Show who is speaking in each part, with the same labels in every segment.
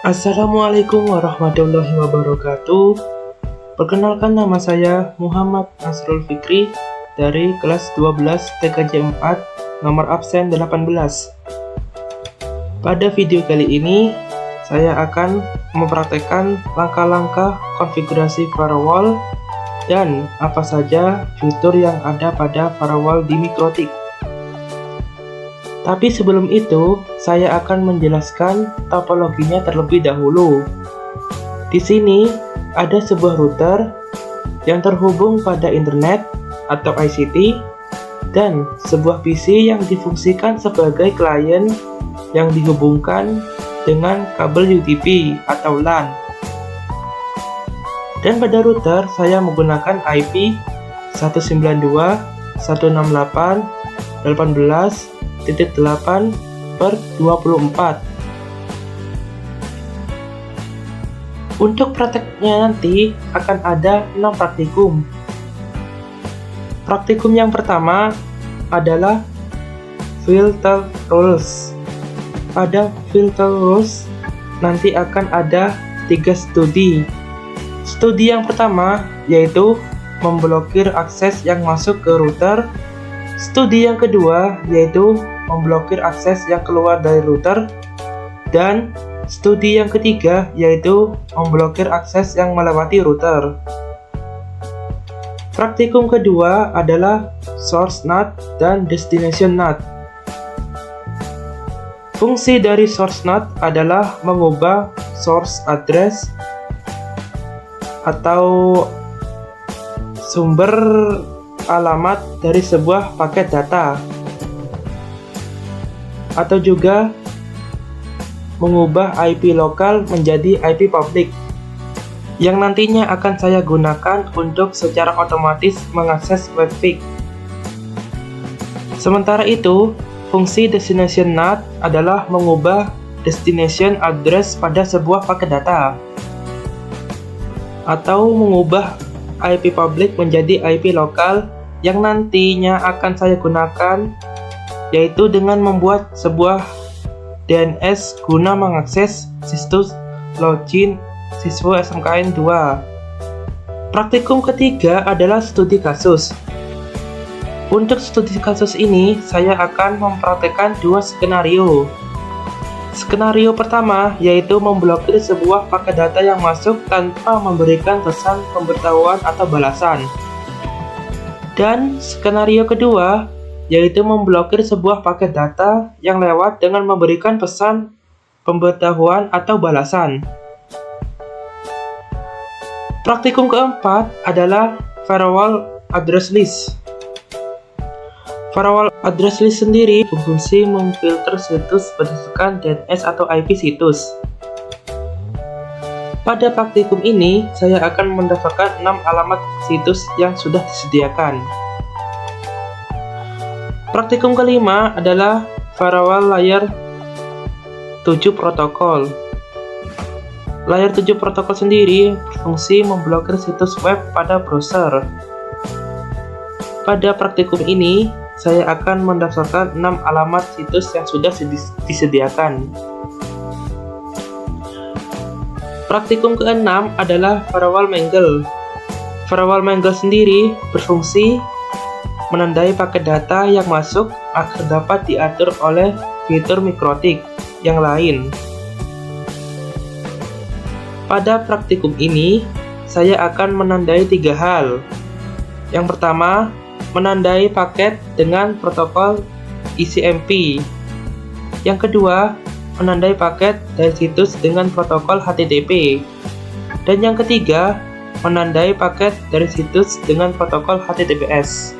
Speaker 1: Assalamualaikum warahmatullahi wabarakatuh. Perkenalkan, nama saya Muhammad Nasrul Fikri dari kelas 12 TKJ 4 nomor absen 18. Pada video kali ini saya akan mempraktekkan langkah-langkah konfigurasi firewall dan apa saja fitur yang ada pada firewall di Mikrotik. Tapi sebelum itu, saya akan menjelaskan topologinya terlebih dahulu. Di sini ada sebuah router yang terhubung pada internet atau ICT dan sebuah PC yang difungsikan sebagai klien yang dihubungkan dengan kabel UDP atau LAN. Dan pada router saya menggunakan IP 192.168.18.24. Untuk prakteknya nanti akan ada 6 praktikum. Praktikum yang pertama adalah filter rules. Pada filter rules nanti akan ada 3 studi. Studi yang pertama yaitu memblokir akses yang masuk ke router. Studi yang kedua yaitu memblokir akses yang keluar dari router. Dan studi yang ketiga yaitu memblokir akses yang melewati router. Praktikum kedua adalah source NAT dan destination NAT. Fungsi dari source NAT adalah mengubah source address atau sumber alamat dari sebuah paket data, atau juga mengubah IP lokal menjadi IP public yang nantinya akan saya gunakan untuk secara otomatis mengakses webfig. Sementara itu, fungsi destination NAT adalah mengubah destination address pada sebuah paket data atau mengubah IP public menjadi IP lokal yang nantinya akan saya gunakan, yaitu dengan membuat sebuah DNS guna mengakses situs login siswa SMKN 2. Praktikum ketiga adalah studi kasus. Untuk studi kasus ini, saya akan mempraktekkan 2 skenario. Skenario pertama yaitu memblokir sebuah paket data yang masuk tanpa memberikan pesan pemberitahuan atau balasan. Dan skenario kedua yaitu memblokir sebuah paket data yang lewat dengan memberikan pesan pemberitahuan atau balasan. Praktikum keempat adalah firewall address list. Firewall address list sendiri berfungsi memfilter situs berdasarkan DNS atau IP situs. Pada praktikum ini, saya akan mendaftarkan 6 alamat situs yang sudah disediakan. Praktikum kelima adalah firewall layer 7 protokol. Layer 7 protokol sendiri berfungsi memblokir situs web pada browser. Pada praktikum ini, saya akan mendaftarkan 6 alamat situs yang sudah disediakan. Praktikum keenam adalah firewall mangle. Firewall mangle sendiri berfungsi menandai paket data yang masuk agar dapat diatur oleh fitur Mikrotik yang lain. Pada praktikum ini, saya akan menandai 3 hal. Yang pertama, menandai paket dengan protokol ICMP. Yang kedua, menandai paket dari situs dengan protokol HTTP. Dan yang ketiga, menandai paket dari situs dengan protokol HTTPS.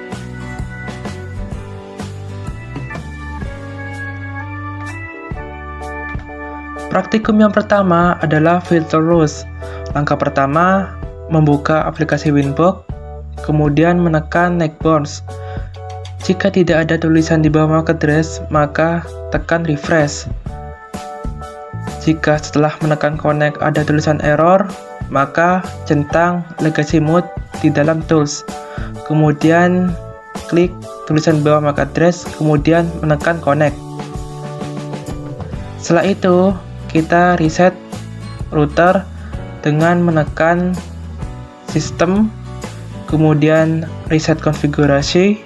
Speaker 1: Praktikum yang pertama adalah filter rules. Langkah pertama, membuka aplikasi Winbox, kemudian menekan next bounce. Jika tidak ada tulisan di bawah MAC address, maka tekan refresh. Jika setelah menekan connect ada tulisan error, maka centang legacy mode di dalam tools. Kemudian klik tulisan bawah MAC address, kemudian menekan connect. Setelah itu, kita reset router dengan menekan sistem, kemudian reset konfigurasi,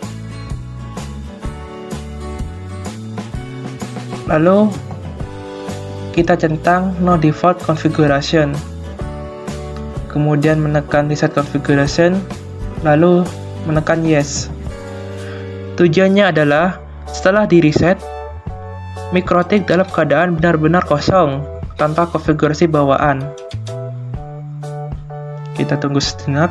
Speaker 1: lalu kita centang no default configuration, kemudian menekan reset configuration, lalu menekan yes. Tujuannya adalah setelah di reset, MikroTik dalam keadaan benar-benar kosong tanpa konfigurasi bawaan. Kita tunggu sejenak.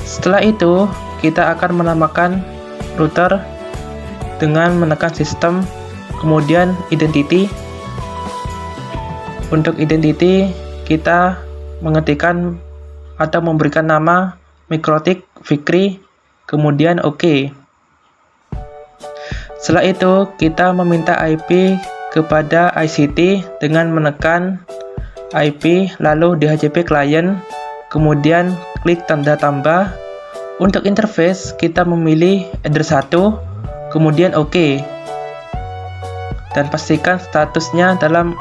Speaker 1: Setelah itu, kita akan menamakan router dengan menekan sistem, kemudian identity. Untuk identity, kita mengetikkan atau memberikan nama MikroTik Fikri, kemudian OK. Setelah itu, kita meminta IP kepada ICT dengan menekan IP, lalu DHCP client, kemudian klik tanda tambah. Untuk interface, kita memilih address 1, kemudian OK. Dan pastikan statusnya dalam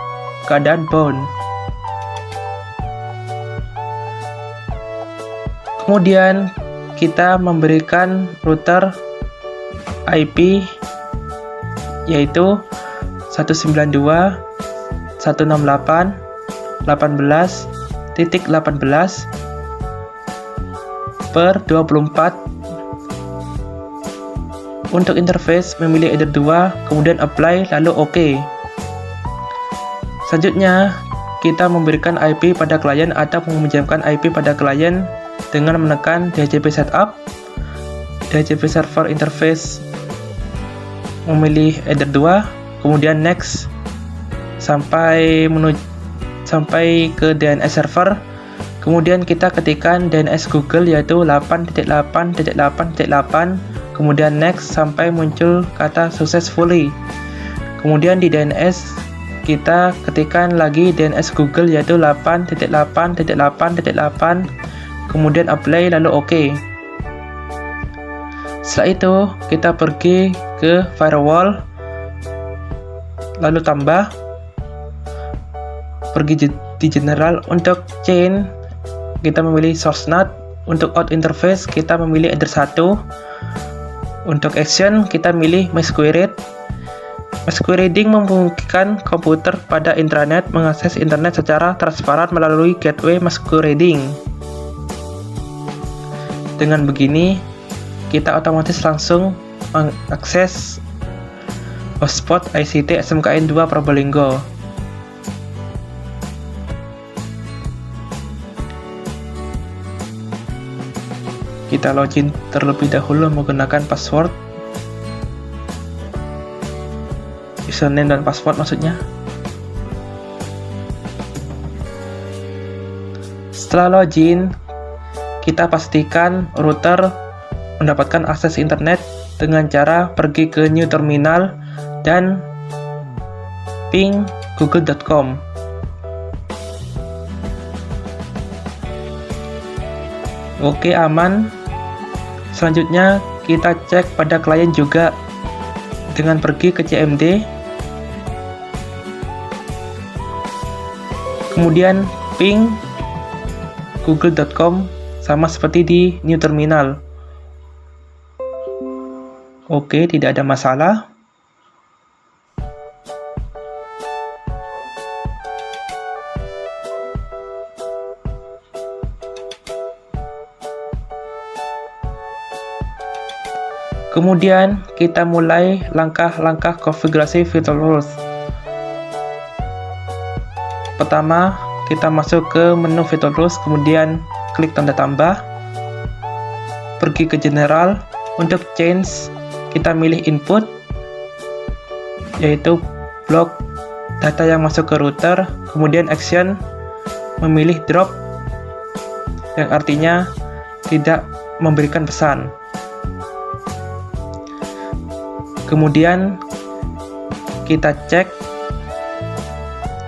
Speaker 1: keadaan bound. Kemudian kita memberikan router IP yaitu 192.168.18.24. Untuk interface memilih header 2, kemudian apply, lalu OK. Selanjutnya, kita memberikan IP pada klien atau meminjamkan IP pada klien dengan menekan DHCP setup, DHCP server interface, memilih header 2, kemudian next sampai ke DNS server. Kemudian kita ketikkan DNS Google yaitu 8.8.8.8, kemudian next sampai muncul kata successfully. Kemudian di DNS kita ketikkan lagi DNS Google yaitu 8.8.8.8, kemudian apply, lalu OK. Setelah itu kita pergi ke firewall, lalu tambah, pergi di general. Untuk chain kita memilih source NAT, untuk out interface kita memilih header 1, untuk action kita milih masquerade. Masquerading memungkinkan komputer pada intranet mengakses internet secara transparan melalui gateway masquerading. Dengan begini, kita otomatis langsung mengakses hotspot ICT SMKN 2 Probolinggo. Kita login terlebih dahulu menggunakan password, username dan password maksudnya. Setelah login, kita pastikan router mendapatkan akses internet dengan cara pergi ke new terminal dan ping google.com. Oke, aman. Selanjutnya kita cek pada klien juga dengan pergi ke CMD, kemudian ping google.com sama seperti di new terminal. Oke, tidak ada masalah. Kemudian kita mulai langkah-langkah konfigurasi VirtualHost. Pertama, kita masuk ke menu VirtualHost, kemudian klik tanda tambah, pergi ke general. Untuk change kita milih input, yaitu blok data yang masuk ke router, kemudian action memilih drop, yang artinya tidak memberikan pesan. Kemudian kita cek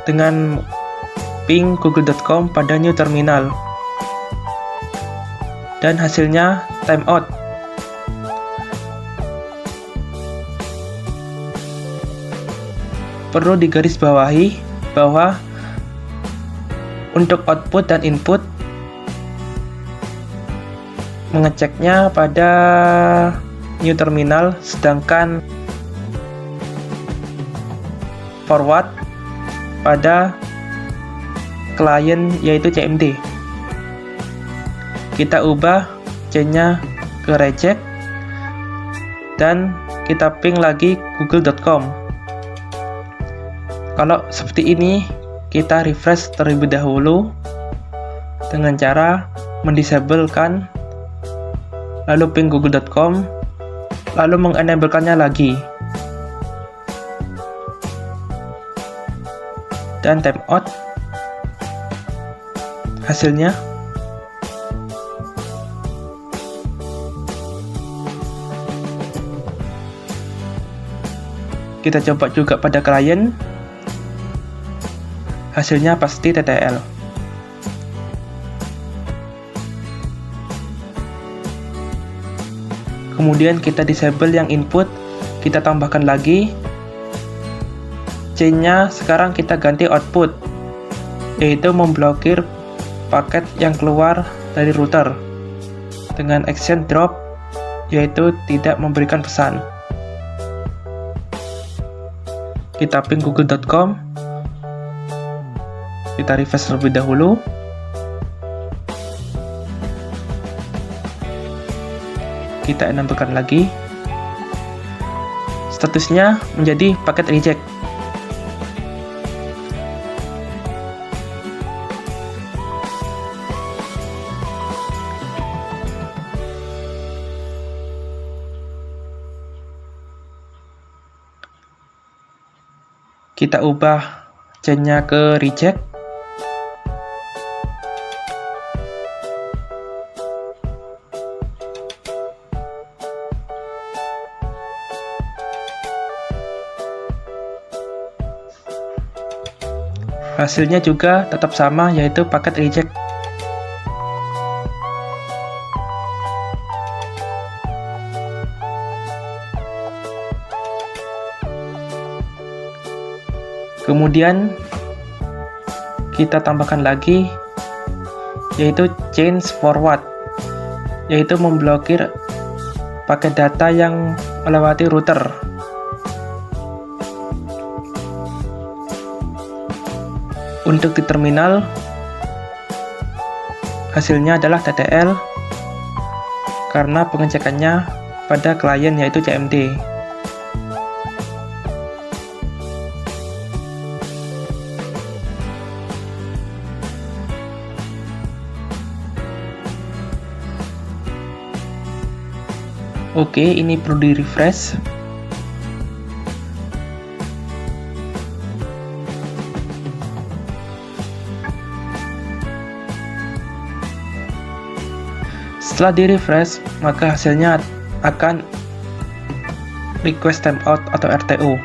Speaker 1: dengan ping google.com pada new terminal, dan hasilnya timeout perlu digarisbawahi bahwa untuk output dan input mengeceknya pada new terminal, sedangkan forward pada klien yaitu CMD. Kita ubah C-nya ke reject dan kita ping lagi google.com. Kalau seperti ini, kita refresh terlebih dahulu dengan cara mendisablekan, lalu ping google.com, lalu mengenablekannya lagi, dan timeout. Hasilnya kita coba juga pada klien, hasilnya pasti TTL. Kemudian kita disable yang input, kita tambahkan lagi. C-nya sekarang kita ganti output, yaitu memblokir paket yang keluar dari router dengan action drop, yaitu tidak memberikan pesan. Kita ping google.com, kita refresh terlebih dahulu. Kita enablekan lagi. Statusnya menjadi paket reject. Kita ubah C-nya ke reject. Hasilnya juga tetap sama, yaitu paket reject. Kemudian kita tambahkan lagi, yaitu change forward, yaitu memblokir paket data yang melewati router. Untuk di terminal, hasilnya adalah TTL karena pengecekannya pada klien yaitu CMD. Oke, ini perlu di refresh. Setelah di refresh, maka hasilnya akan request timeout atau RTO.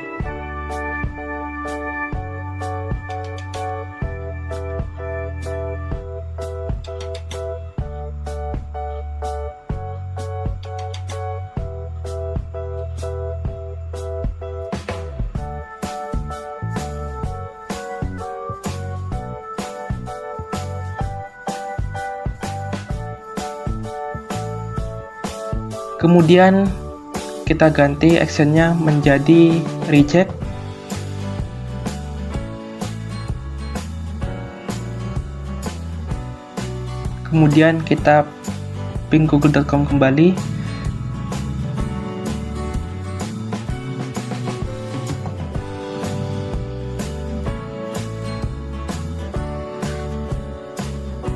Speaker 1: Kemudian kita ganti actionnya menjadi reject. Kemudian kita ping google.com kembali.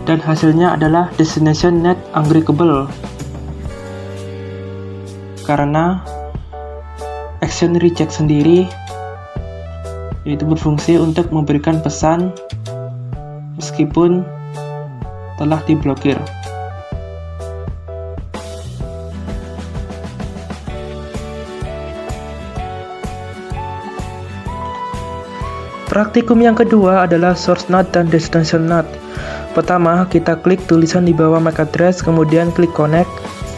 Speaker 1: Dan hasilnya adalah destination net unbreakable. Karena action reject sendiri yaitu berfungsi untuk memberikan pesan meskipun telah diblokir. Praktikum yang kedua adalah source node dan destination node. Pertama, kita klik tulisan di bawah MAC address, kemudian klik connect.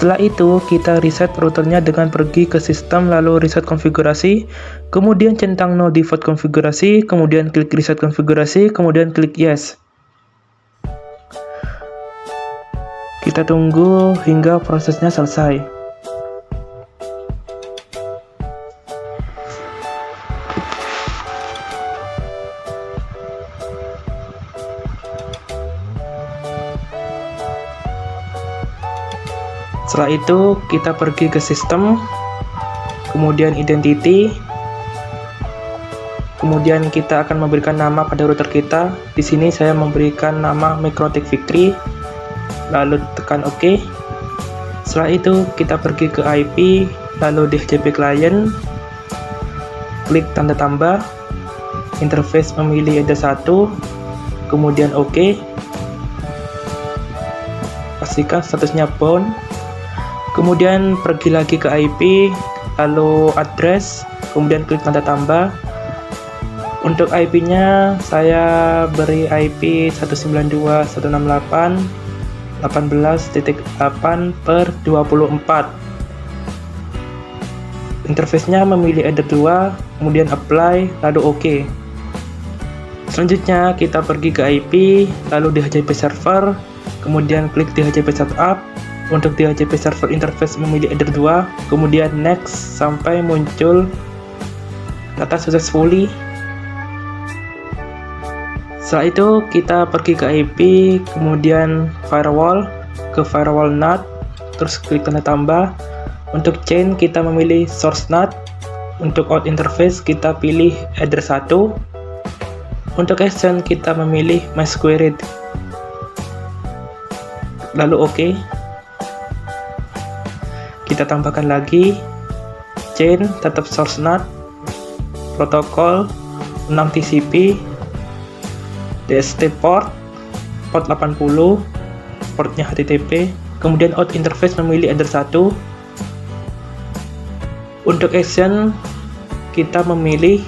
Speaker 1: Setelah itu, kita reset routernya dengan pergi ke sistem lalu reset konfigurasi, kemudian centang no default konfigurasi, kemudian klik reset konfigurasi, kemudian klik yes. Kita tunggu hingga prosesnya selesai. Setelah itu, kita pergi ke sistem, kemudian identity, kemudian kita akan memberikan nama pada router kita. Di sini saya memberikan nama Mikrotik Fikri, lalu tekan OK. Setelah itu, kita pergi ke IP, lalu DHCP client, klik tanda tambah, interface memilih ada 1, kemudian OK. Pastikan statusnya bound. Kemudian pergi lagi ke IP, lalu address, kemudian klik tanda tambah. Untuk IP-nya saya beri IP 192.168.18.8/24. Interface-nya memilih ada 2, kemudian apply, lalu OK. Selanjutnya kita pergi ke IP, lalu DHCP server, kemudian klik DHCP setup. Untuk DHCP server interface memilih header 2, kemudian next sampai muncul data successfully. Setelah itu kita pergi ke IP, kemudian firewall, ke firewall NAT, terus klik tanda tambah. Untuk chain kita memilih source NAT, untuk out interface kita pilih header 1. Untuk action kita memilih mass query, lalu OK. Kita tambahkan lagi chain tetap source NAT, protokol 6 TCP, DST port 80, portnya HTTP, kemudian out interface memilih header 1. Untuk action kita memilih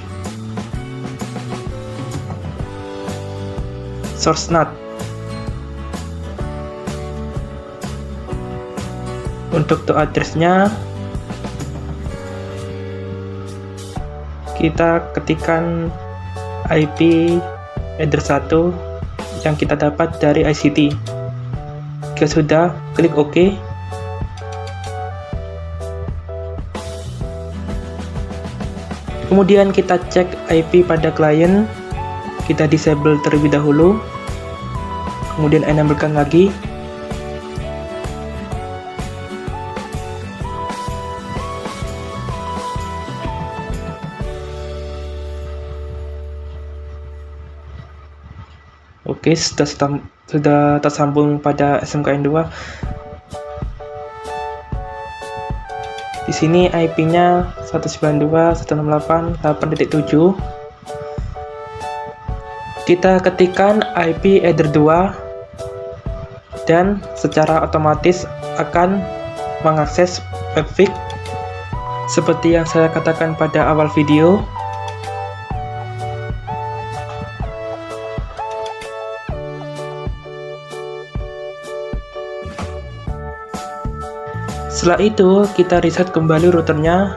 Speaker 1: source NAT. Untuk to address-nya kita ketikkan IP header 1 yang kita dapat dari ICT. Jika sudah, klik OK. Kemudian kita cek IP pada klien, kita disable terlebih dahulu, kemudian enablekan lagi. Oke, sudah tersambung pada SMKN2. Di sini IP-nya 192.168.8.7. Kita ketikkan IP header 2 dan secara otomatis akan mengakses webfig seperti yang saya katakan pada awal video. Setelah itu, kita reset kembali routernya.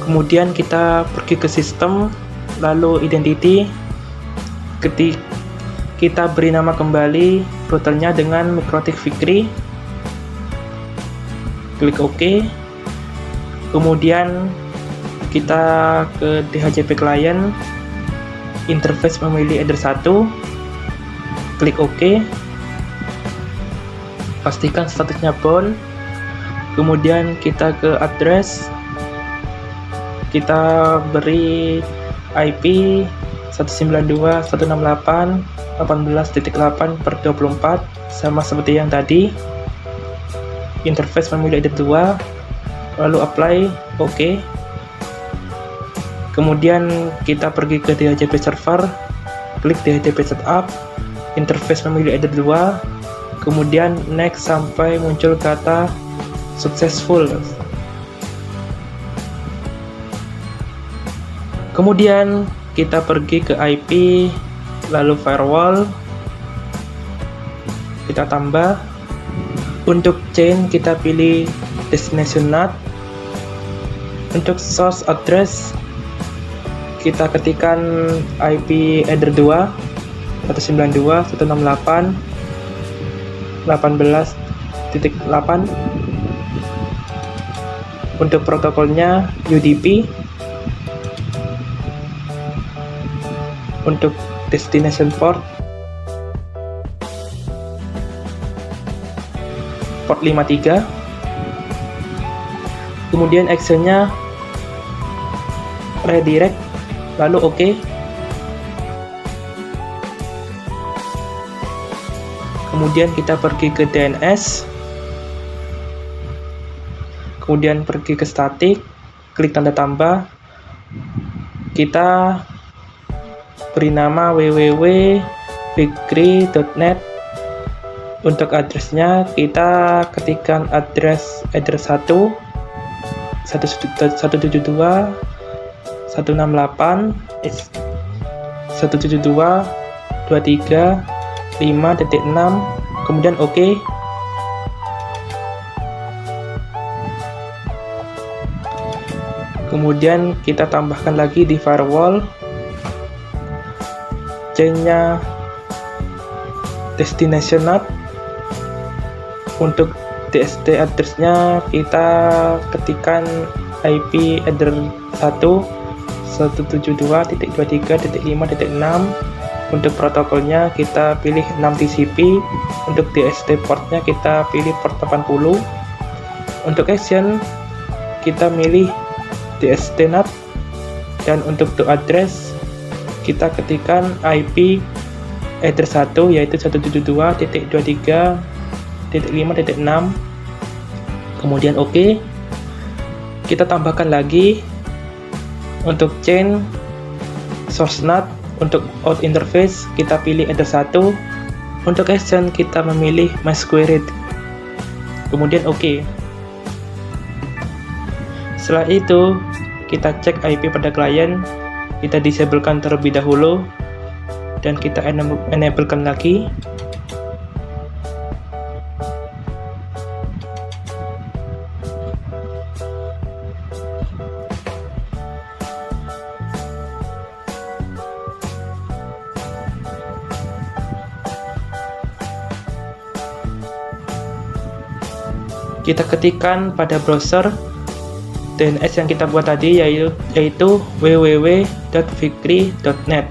Speaker 1: Kemudian kita pergi ke sistem, lalu identity, kita beri nama kembali routernya dengan Mikrotik Fikri, klik OK. Kemudian kita ke DHCP client, interface memilih header 1, klik OK. Pastikan statusnya bound. Kemudian kita ke address, kita beri IP 192.168.18.8/24 sama seperti yang tadi. Interface memilih header 2, lalu apply, OK. Kemudian kita pergi ke DHCP server, klik DHCP setup, interface memilih header 2, kemudian next sampai muncul kata successful. Kemudian kita pergi ke IP, lalu firewall, kita tambah. Untuk chain kita pilih destination NAT. Untuk source address kita ketikkan IP header 2 192.168.18.8. Untuk protokolnya UDP. Untuk destination port 53. Kemudian actionnya redirect, lalu OK. Kemudian kita pergi ke DNS, kemudian pergi ke static, klik tanda tambah, kita beri nama www.fikri.net. Untuk addressnya kita ketikkan address 172.168.172.23.5.6, kemudian OK. Kemudian kita tambahkan lagi di firewall, chainnya destination NAT. Untuk DST addressnya kita ketikkan IP header 172.23.5.6. Untuk protokolnya kita pilih 6 TCP. Untuk DST portnya kita pilih port 80. Untuk action kita milih DST NAT, dan untuk to address kita ketikkan IP header 1 yaitu 172.23.5.6, kemudian OK. Kita tambahkan lagi untuk chain source NAT. Untuk out interface kita pilih header 1. Untuk action kita memilih MySQRite, kemudian OK. Setelah itu kita cek IP pada klien, kita disablekan terlebih dahulu dan kita enablekan lagi. Kita ketikkan pada browser DNS yang kita buat tadi, yaitu www.fikri.net.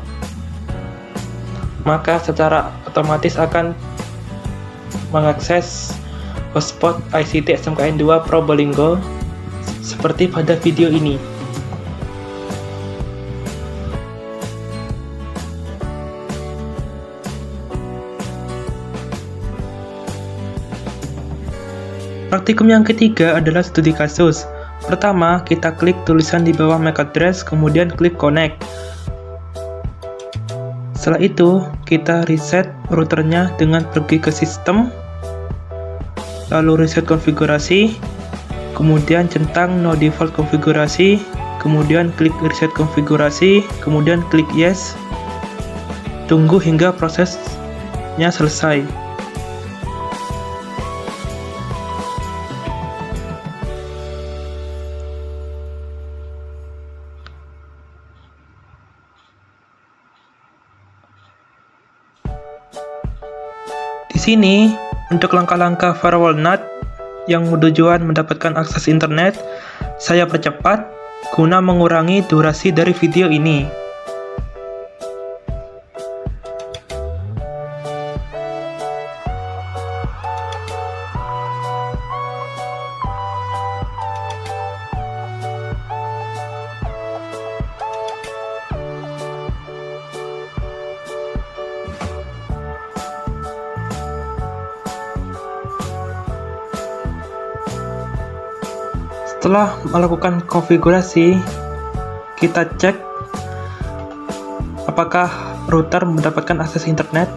Speaker 1: Maka secara otomatis akan mengakses hotspot ICT SMKN2 Probolinggo seperti pada video ini. Praktikum yang ketiga adalah studi kasus. Pertama, kita klik tulisan di bawah MAC address, kemudian klik connect. Setelah itu, kita reset routernya dengan pergi ke sistem, lalu reset konfigurasi, kemudian centang no default konfigurasi, kemudian klik reset konfigurasi, kemudian klik yes. Tunggu hingga prosesnya selesai. Di sini, untuk langkah-langkah firewall NAT yang bertujuan mendapatkan akses internet, saya percepat guna mengurangi durasi dari video ini. Setelah melakukan konfigurasi, kita cek apakah router mendapatkan akses internet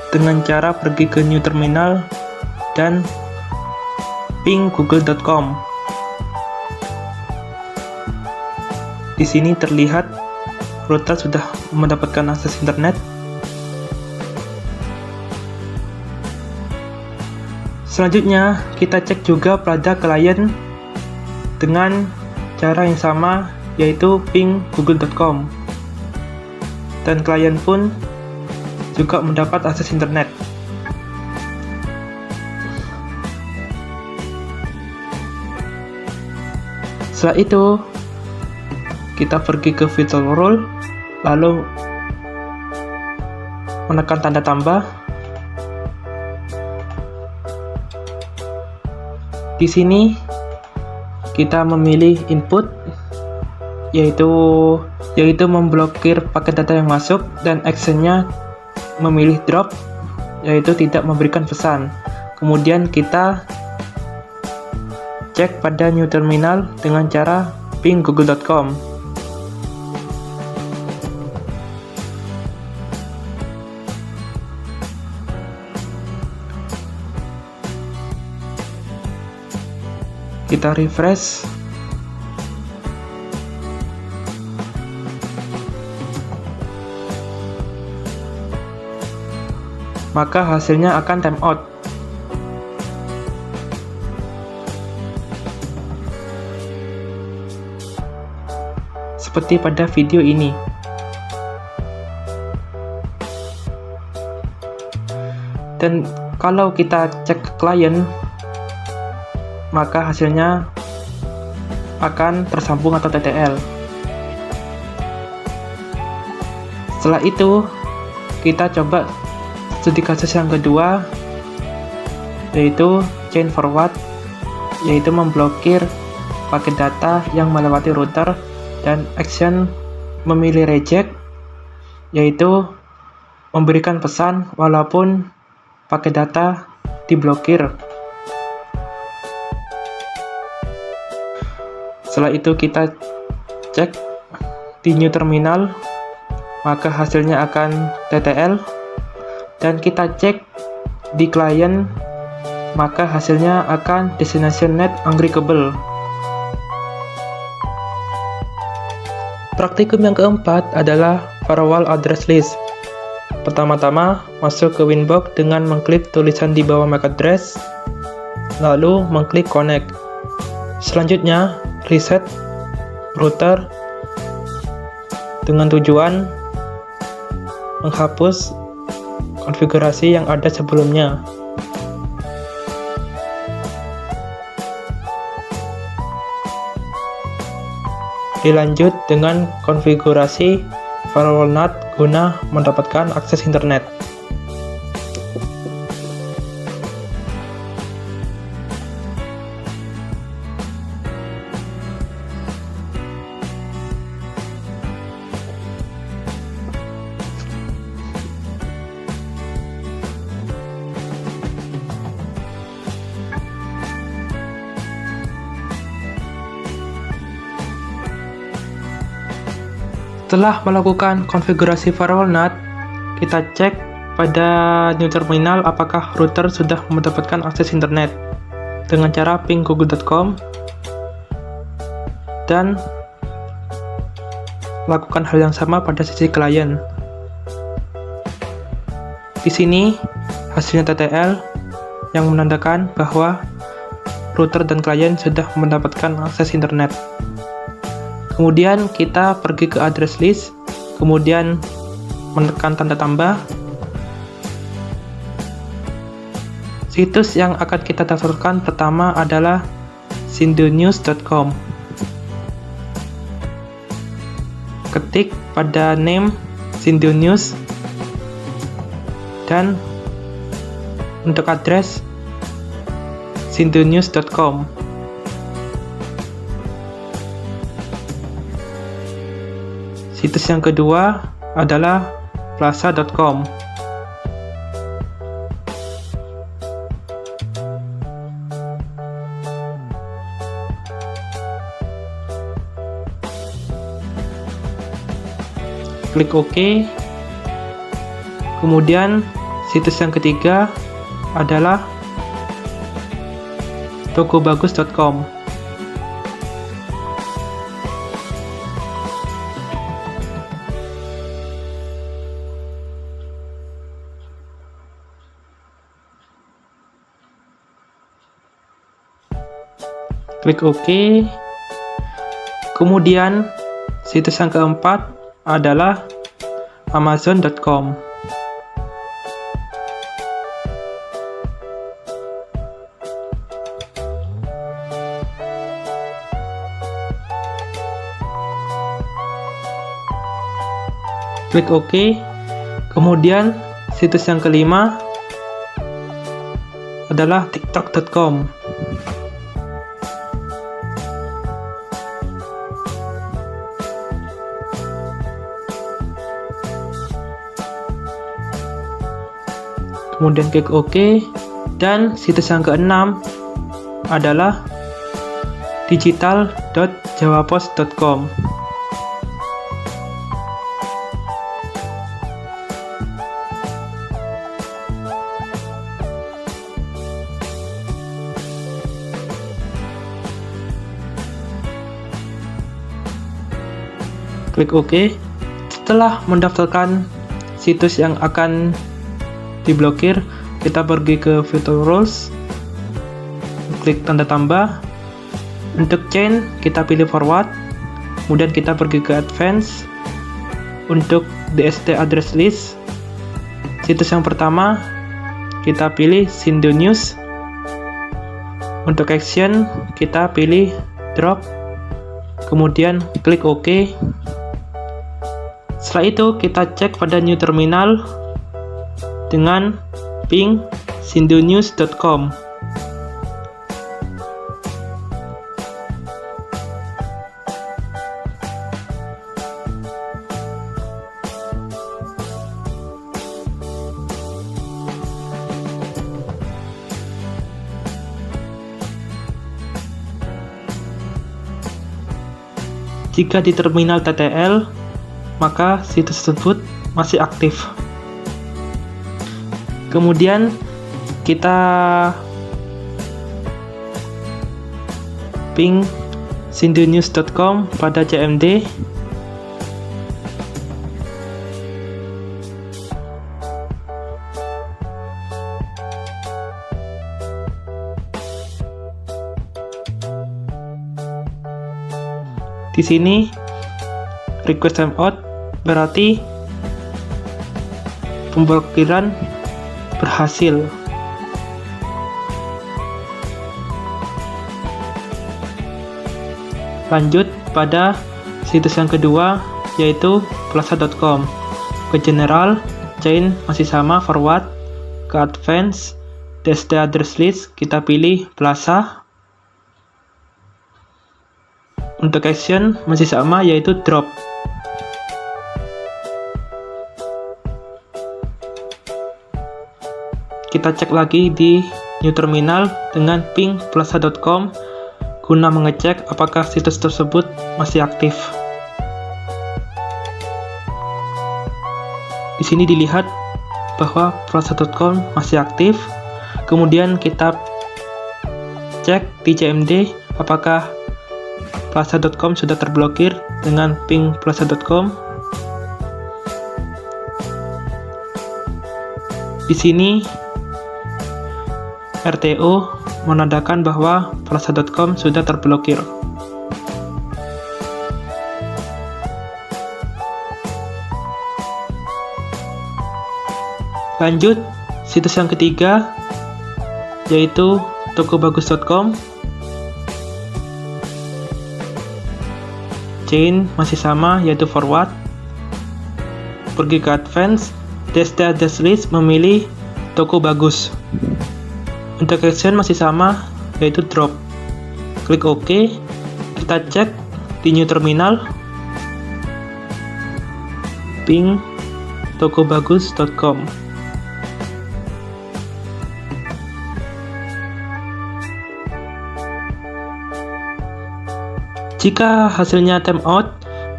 Speaker 1: dengan cara pergi ke new terminal dan ping google.com. Di sini terlihat router sudah mendapatkan akses internet. Selanjutnya, kita cek juga pada klien dengan cara yang sama, yaitu ping google.com. Dan klien pun juga mendapat akses internet. Setelah itu, kita pergi ke virtual role, lalu menekan tanda tambah. Di sini kita memilih input, yaitu memblokir paket data yang masuk, dan actionnya memilih drop, yaitu tidak memberikan pesan. Kemudian kita cek pada new terminal dengan cara ping google.com. Kita refresh. Maka hasilnya akan timeout. Seperti pada video ini. Dan kalau kita cek ke klien, maka hasilnya akan tersambung atau TTL. Setelah itu, kita coba studi kasus yang kedua, yaitu chain forward, yaitu memblokir paket data yang melewati router, dan action memilih reject, yaitu memberikan pesan walaupun paket data diblokir. Setelah itu kita cek di new terminal, maka hasilnya akan TTL, dan kita cek di klien, maka hasilnya akan destination net unreachable. Praktikum yang keempat adalah firewall address list. Pertama-tama, masuk ke Winbox dengan mengklik tulisan di bawah MAC address, lalu mengklik connect. Selanjutnya, reset router dengan tujuan menghapus konfigurasi yang ada sebelumnya. Dilanjut dengan konfigurasi firewall NAT guna mendapatkan akses internet. Setelah melakukan konfigurasi firewall NAT, kita cek pada new terminal apakah router sudah mendapatkan akses internet dengan cara ping google.com, dan lakukan hal yang sama pada sisi klien. Di sini hasilnya TTL yang menandakan bahwa router dan klien sudah mendapatkan akses internet. Kemudian kita pergi ke address list, kemudian menekan tanda tambah. Situs yang akan kita daftarkan pertama adalah sindonews.com. Ketik pada name Sindonews, dan untuk address sindonews.com. Situs yang kedua adalah plaza.com. klik OK. Kemudian situs yang ketiga adalah tokobagus.com. Klik OK. Kemudian situs yang keempat adalah amazon.com. Klik OK. Kemudian situs yang kelima adalah tiktok.com. Kemudian klik OK. Dan situs yang keenam adalah digital.jawapost.com. Klik OK. Setelah mendaftarkan situs yang akan diblokir, kita pergi ke Filter Rules, klik tanda tambah. Untuk chain kita pilih forward, kemudian kita pergi ke advance. Untuk DST address list, situs yang pertama kita pilih Shindo News. Untuk action kita pilih drop, kemudian klik OK. Setelah itu kita cek pada new terminal dengan ping shindonews.com. Jika di terminal TTL, maka situs tersebut masih aktif. Kemudian kita ping shindonews.com pada CMD. Di sini request timeout berarti pemblokiran berhasil. Lanjut pada situs yang kedua, yaitu plaza.com. Ke general, chain masih sama, forward. Ke advance, DST address list kita pilih plaza. Untuk action masih sama, yaitu drop. Kita cek lagi di new terminal dengan ping plaza.com guna mengecek apakah situs tersebut masih aktif. Di sini dilihat bahwa plaza.com masih aktif. Kemudian kita cek di CMD apakah plaza.com sudah terblokir dengan ping plaza.com. Di sini RTO menandakan bahwa plaza.com sudah terblokir. Lanjut, situs yang ketiga yaitu tokobagus.com. Chain masih sama, yaitu forward. Pergi ke advance, DST address list memilih toko bagus. Untuk action masih sama, yaitu drop. Klik OK. Kita cek di new terminal ping tokobagus.com. Jika hasilnya timeout,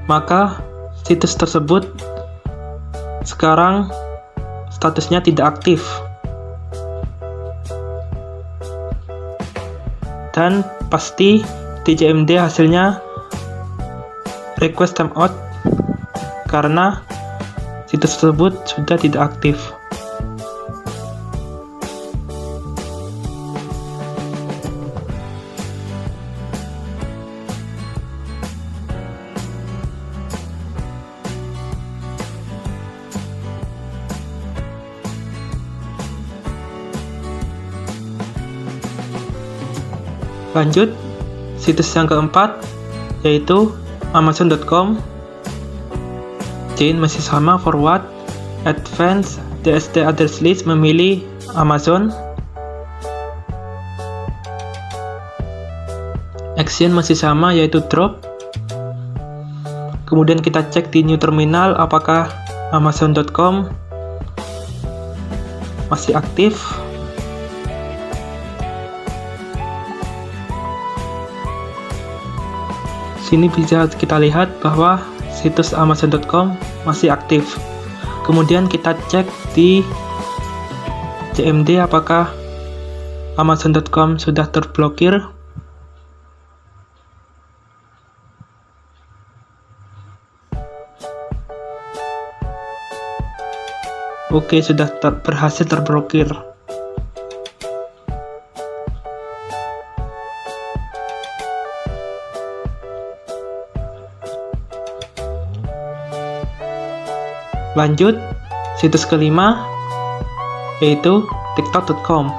Speaker 1: maka situs tersebut sekarang statusnya tidak aktif. Dan pasti di CMD hasilnya request timeout karena situs tersebut sudah tidak aktif. Lanjut, situs yang keempat yaitu amazon.com. Chain masih sama, forward, advance, DST address list, memilih Amazon. Action masih sama yaitu drop. Kemudian kita cek di new terminal apakah amazon.com masih aktif. Sini bisa kita lihat bahwa situs amazon.com masih aktif. Kemudian kita cek di CMD apakah amazon.com sudah terblokir. Oke, sudah berhasil terblokir. Lanjut, situs kelima yaitu tiktok.com.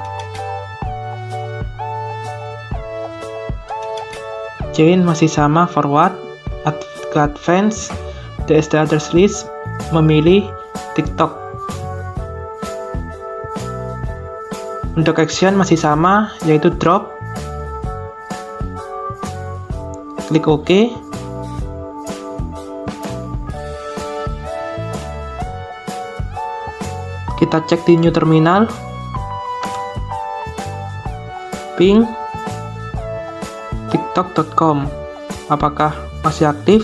Speaker 1: Chain masih sama, forward, advance, DST address list, memilih TikTok. Untuk action masih sama yaitu drop. Klik OK. Kita cek di new terminal, ping tiktok.com apakah masih aktif.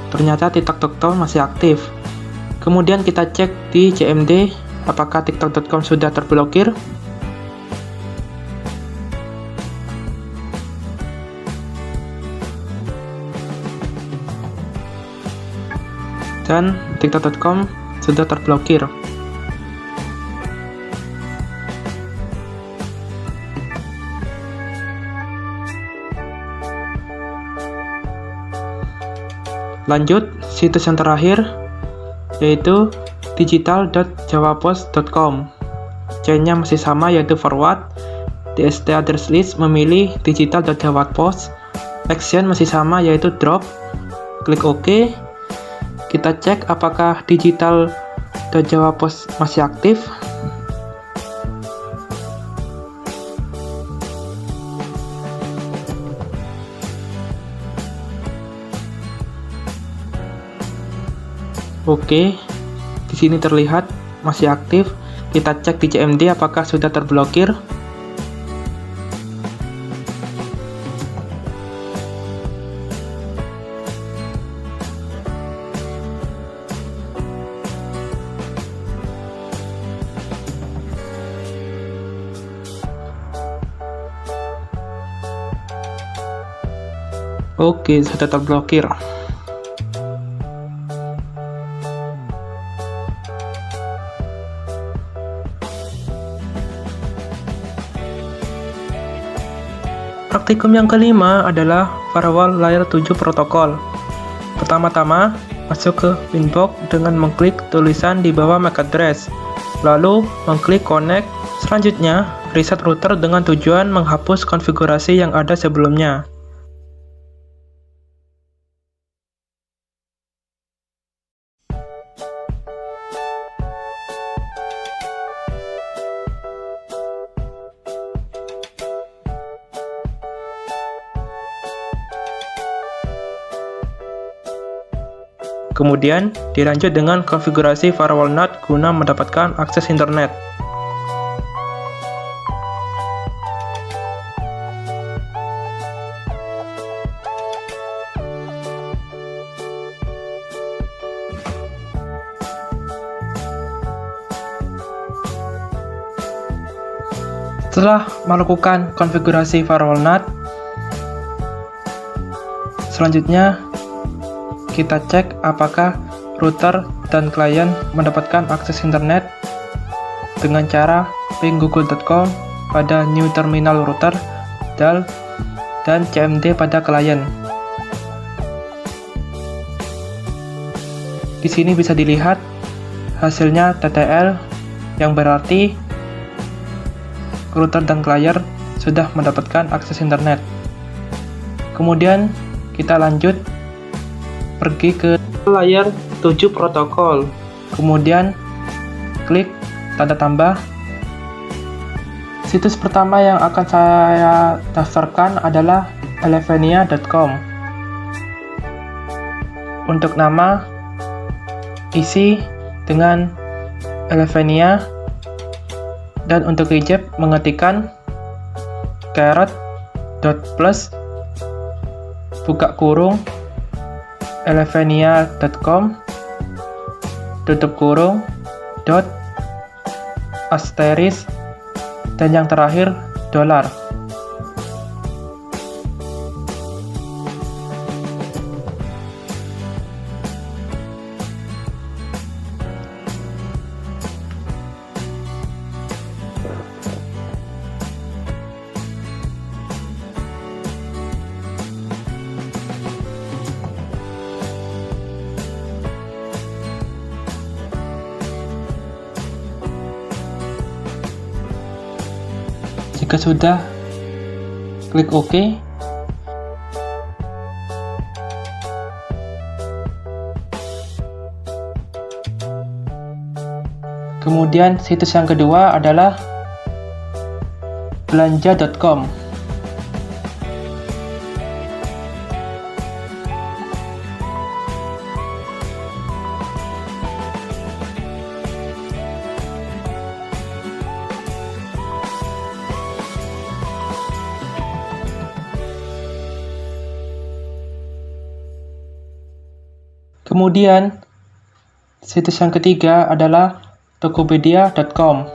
Speaker 1: Ternyata tiktok.com masih aktif. Kemudian kita cek di CMD apakah tiktok.com sudah terblokir. Dan tiktok.com sudah terblokir. Lanjut, situs yang terakhir yaitu digital.javapost.com. Chainnya masih sama yaitu forward, DST address list, memilih digital.javapost. Action masih sama yaitu drop. Klik OK. Kita cek apakah digital.javapost masih aktif. Oke, di sini terlihat masih aktif. Kita cek di CMD apakah sudah terblokir. Oke, sudah terblokir. Praktikum yang kelima adalah firewall layer 7 protokol. Pertama-tama, masuk ke inbox dengan mengklik tulisan di bawah MAC address, lalu mengklik connect. Selanjutnya, reset router dengan tujuan menghapus konfigurasi yang ada sebelumnya. Kemudian, dilanjut dengan konfigurasi firewall NAT guna mendapatkan akses internet. Setelah melakukan konfigurasi firewall NAT, selanjutnya kita cek apakah router dan klien mendapatkan akses internet dengan cara ping google.com pada new terminal router DAL dan CMD pada klien. Di sini bisa dilihat hasilnya TTL, yang berarti router dan klien sudah mendapatkan akses internet. Kemudian kita lanjut pergi ke layer 7 protokol, kemudian klik tanda tambah. Situs pertama yang akan saya daftarkan adalah elevenia.com. Untuk nama, isi dengan Elevenia, dan untuk reject mengetikkan /plus buka kurung elevenia.com tutup kurung ** dan yang terakhir $. Jika sudah, klik OK. Kemudian situs yang kedua adalah belanja.com. Kemudian, situs yang ketiga adalah tokopedia.com.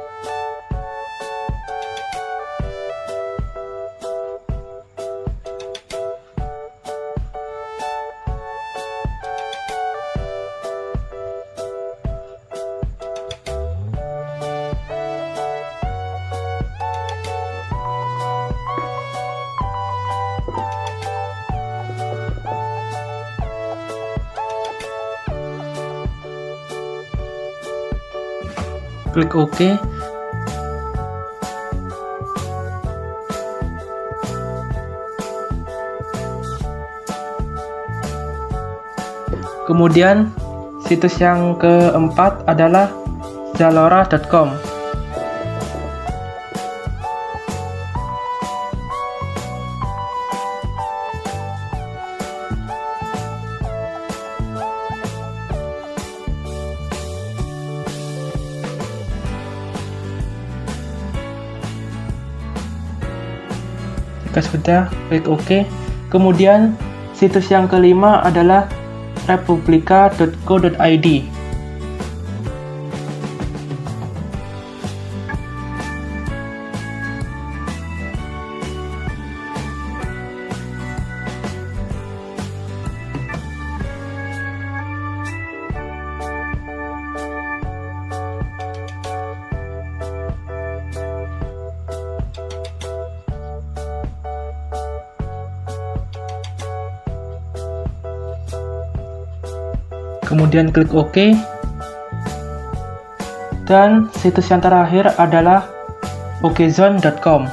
Speaker 1: Klik OK. Kemudian situs yang keempat adalah zalora.com. Jika sudah, klik OK. Kemudian situs yang kelima adalah republika.co.id. Kemudian klik OK. Dan situs yang terakhir adalah okezone.com.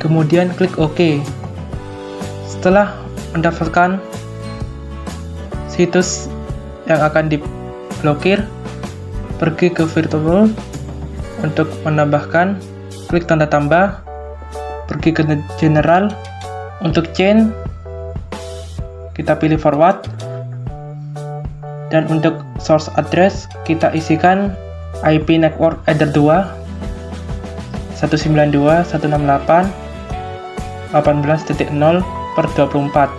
Speaker 1: Kemudian klik OK. Setelah mendaftarkan situs yang akan diblokir, pergi ke virtual. Untuk menambahkan, klik tanda tambah, pergi ke general. Untuk chain, kita pilih forward, dan untuk source address kita isikan IP network header 2 192.168.18.0/24.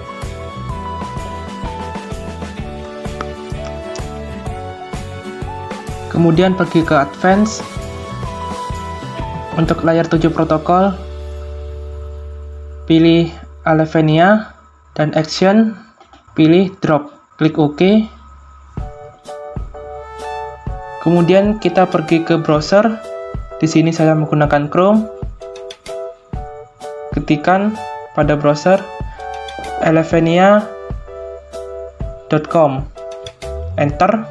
Speaker 1: Kemudian pergi ke advance. Untuk layer 7 protokol, pilih Alevania dan action, pilih drop, klik OK. Kemudian kita pergi ke browser. Di sini saya menggunakan Chrome. Ketikkan pada browser alevania.com, enter.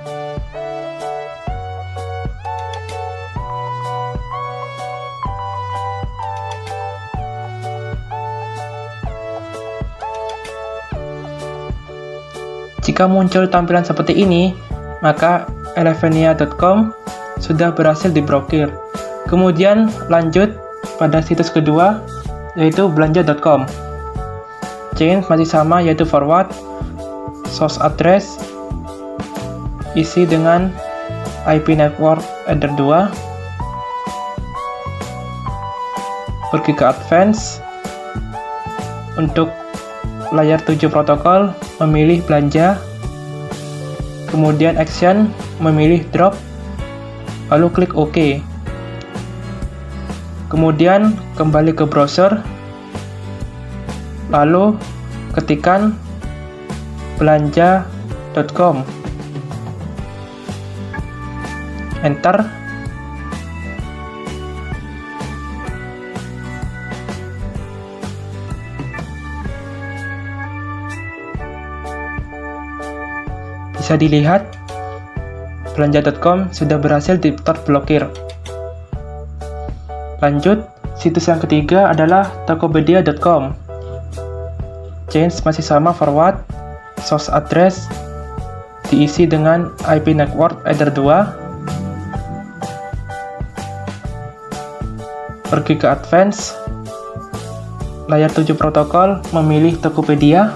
Speaker 1: Jika muncul tampilan seperti ini, maka alevania.com sudah berhasil diblokir. Kemudian lanjut pada situs kedua, yaitu belanja.com. Change masih sama, yaitu forward, source address isi dengan IP network header 2. Pergi ke advance. Untuk layer 7 protokol, memilih belanja, kemudian action, memilih drop, lalu klik OK. Kemudian kembali ke browser, lalu ketikkan belanja.com, enter. Bisa dilihat, belanja.com sudah berhasil terblokir. Lanjut, situs yang ketiga adalah tokopedia.com. Change masih sama, forward, source address diisi dengan IP network header 2. Pergi ke advance, layer 7 protokol, memilih Tokopedia.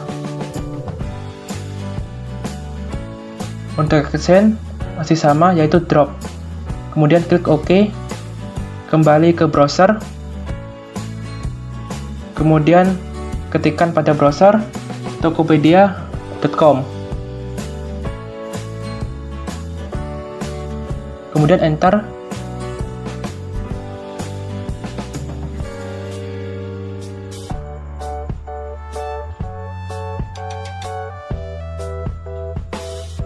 Speaker 1: Untuk action masih sama, yaitu drop. Kemudian klik OK. Kembali ke browser. Kemudian ketikkan pada browser tokopedia.com. Kemudian enter.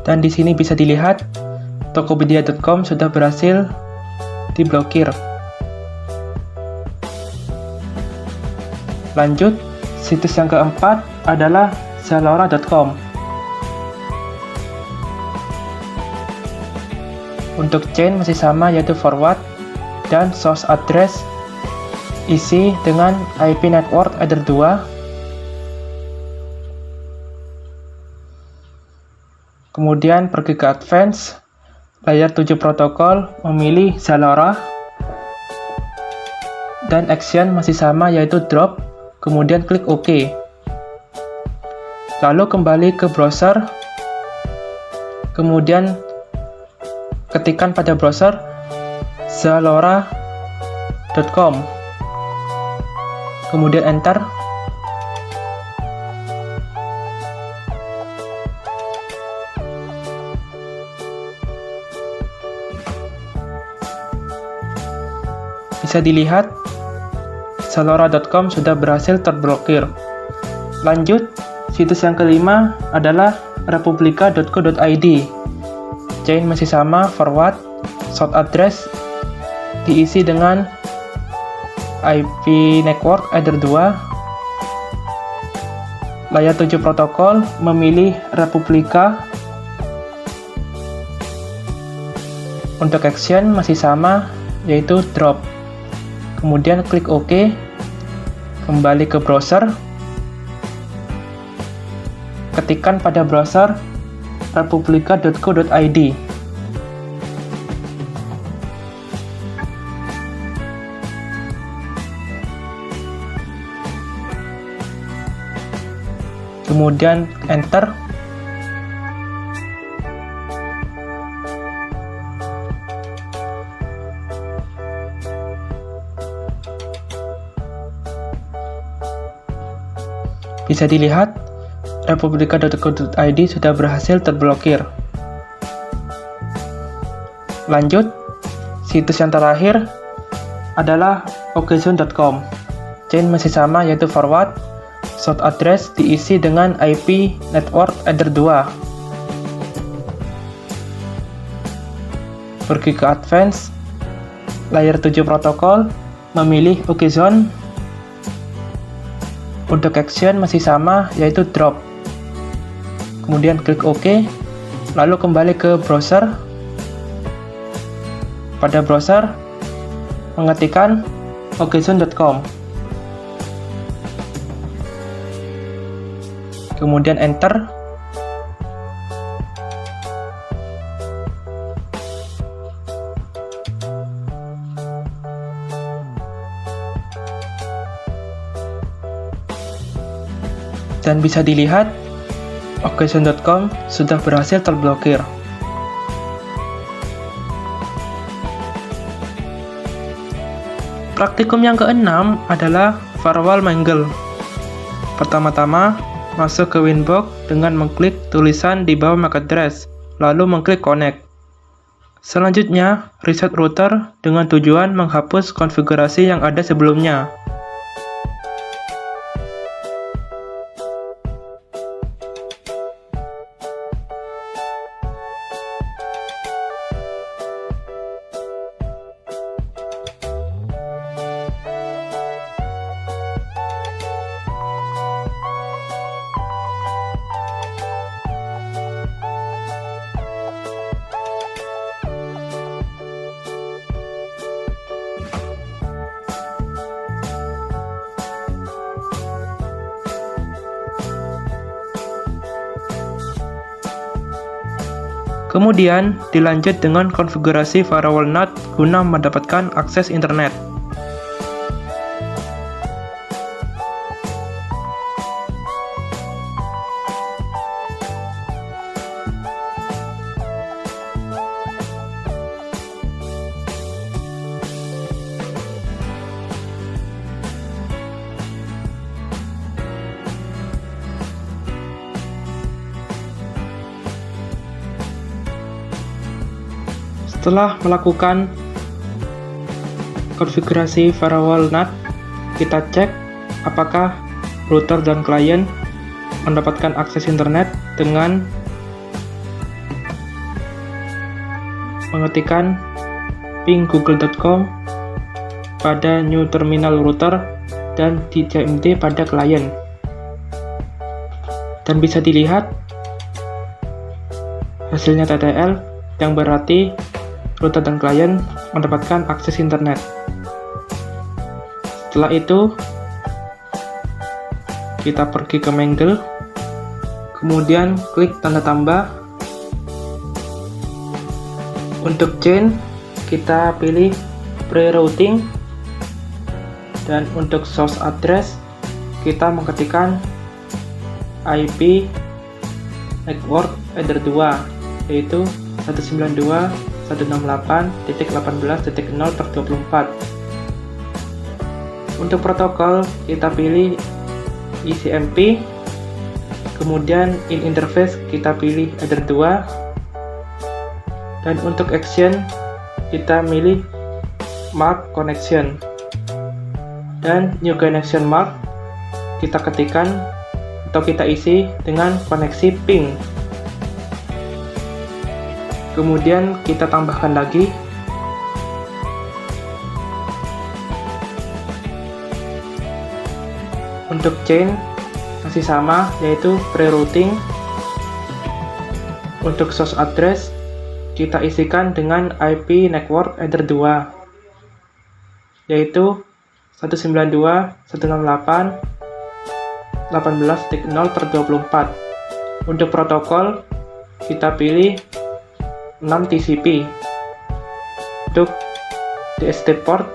Speaker 1: Dan di sini bisa dilihat tokopedia.com sudah berhasil diblokir. Lanjut, situs yang keempat adalah zalora.com. Untuk chain masih sama, yaitu forward dan source address isi dengan IP network header 2. Kemudian pergi ke advance, layer 7 protokol, memilih Zalora, dan action masih sama, yaitu drop, kemudian klik OK. Lalu kembali ke browser, kemudian ketikkan pada browser zalora.com, kemudian enter. Bisa dilihat, zalora.com sudah berhasil terblokir. Lanjut, situs yang kelima adalah republika.co.id. Chain masih sama, forward, source address diisi dengan IP network header 2. Layer 7 protokol, memilih Republika. Untuk action masih sama, yaitu drop. Kemudian klik OK, kembali ke browser, ketikkan pada browser republika.co.id. Kemudian enter. Bisa dilihat, republika.co.id sudah berhasil terblokir. Lanjut, situs yang terakhir adalah okzone.com. Chain masih sama, yaitu forward, source address diisi dengan IP network header 2. Pergi ke advance, layer 7 protokol, memilih okzone. Untuk action masih sama, yaitu drop. Kemudian klik OK, lalu kembali ke browser. Pada browser, mengetikkan okzone.com. Kemudian enter. Dan bisa dilihat, okzone.com sudah berhasil terblokir. Praktikum yang keenam adalah firewall mangle. Pertama-tama, masuk ke Winbox dengan mengklik tulisan di bawah MAC address, lalu mengklik connect. Selanjutnya, reset router dengan tujuan menghapus konfigurasi yang ada sebelumnya. Kemudian, dilanjut dengan konfigurasi firewall NAT guna mendapatkan akses internet. Setelah melakukan konfigurasi firewall NAT, kita cek apakah router dan klien mendapatkan akses internet dengan mengetikkan ping google.com pada new terminal router dan di CMD pada klien. Dan bisa dilihat hasilnya TTL, yang berarti router dan klien mendapatkan akses internet. Setelah itu, kita pergi ke mangle, kemudian klik tanda tambah. Untuk chain, kita pilih pre-routing, dan untuk source address, kita mengetikkan IP network header 2, yaitu 192.168.18.0/24. Untuk protokol, kita pilih ECMP, kemudian in interface kita pilih header 2, dan untuk action kita pilih mark connection, dan new connection mark kita ketikkan atau kita isi dengan koneksi ping. Kemudian kita tambahkan lagi untuk chain masih sama, yaitu pre-routing. Untuk source address kita isikan dengan IP network header 2, yaitu 192.168.18.0/24. Untuk protokol kita pilih 6 TCP. Untuk DST port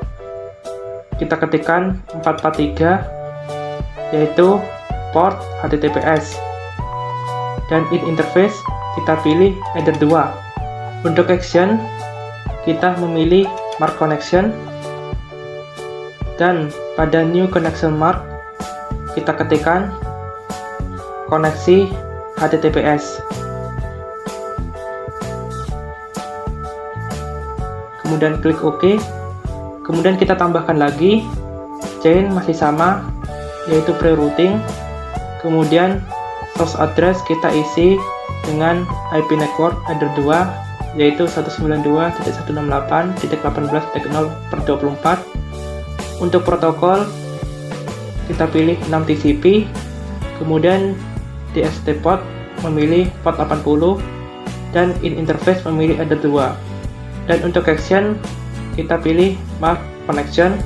Speaker 1: kita ketikkan 443, yaitu port HTTPS, dan in interface kita pilih header 2. Untuk action kita memilih mark connection, dan pada new connection mark kita ketikkan koneksi HTTPS. Kemudian klik OK. Kemudian kita tambahkan lagi, chain masih sama, yaitu pre-routing. Kemudian source address kita isi dengan IP network header 2, yaitu 192.168.18.0/24. Untuk protokol kita pilih 6 TCP. Kemudian di ST port memilih port 80 dan in interface memilih header 2. Dan untuk action kita pilih mark connection,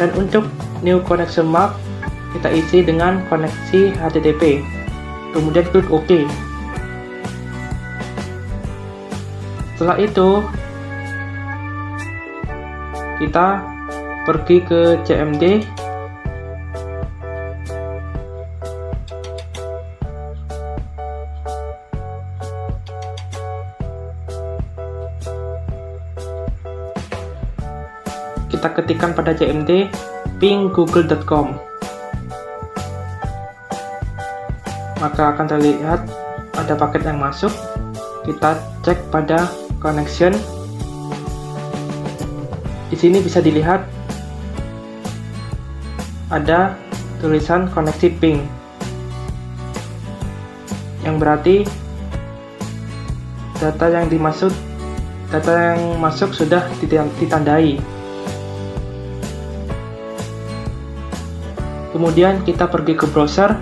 Speaker 1: dan untuk new connection mark kita isi dengan koneksi HTTP. Kemudian klik OK. Setelah itu kita pergi ke CMD. Kita ketikkan pada CMD ping google.com, maka akan terlihat ada paket yang masuk. Kita cek pada connection. Di sini bisa dilihat ada tulisan koneksi ping, yang berarti data yang masuk sudah ditandai. Kemudian kita pergi ke browser,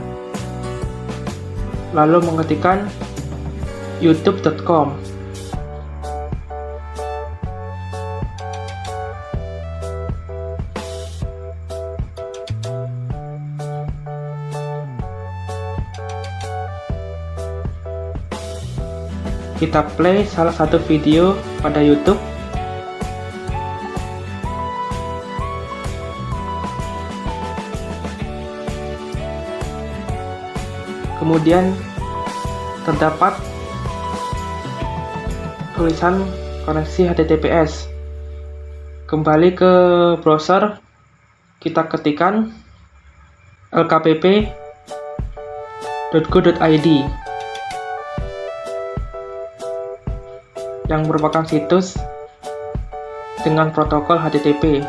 Speaker 1: lalu mengetikkan youtube.com. Kita play salah satu video pada YouTube. Kemudian terdapat tulisan koneksi HTTPS. Kembali ke browser, kita ketikkan lkpp.go.id yang merupakan situs dengan protokol HTTP,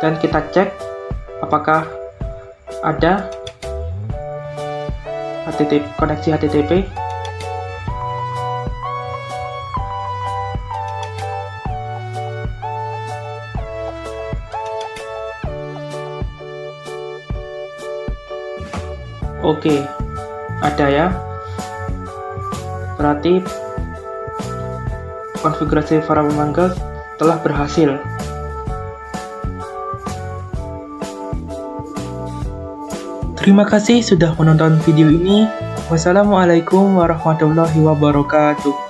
Speaker 1: dan kita cek apakah ada koneksi HTTP. Oke, ada ya. Berarti konfigurasi variabel mangga telah berhasil. Terima kasih sudah menonton video ini. Wassalamualaikum warahmatullahi wabarakatuh.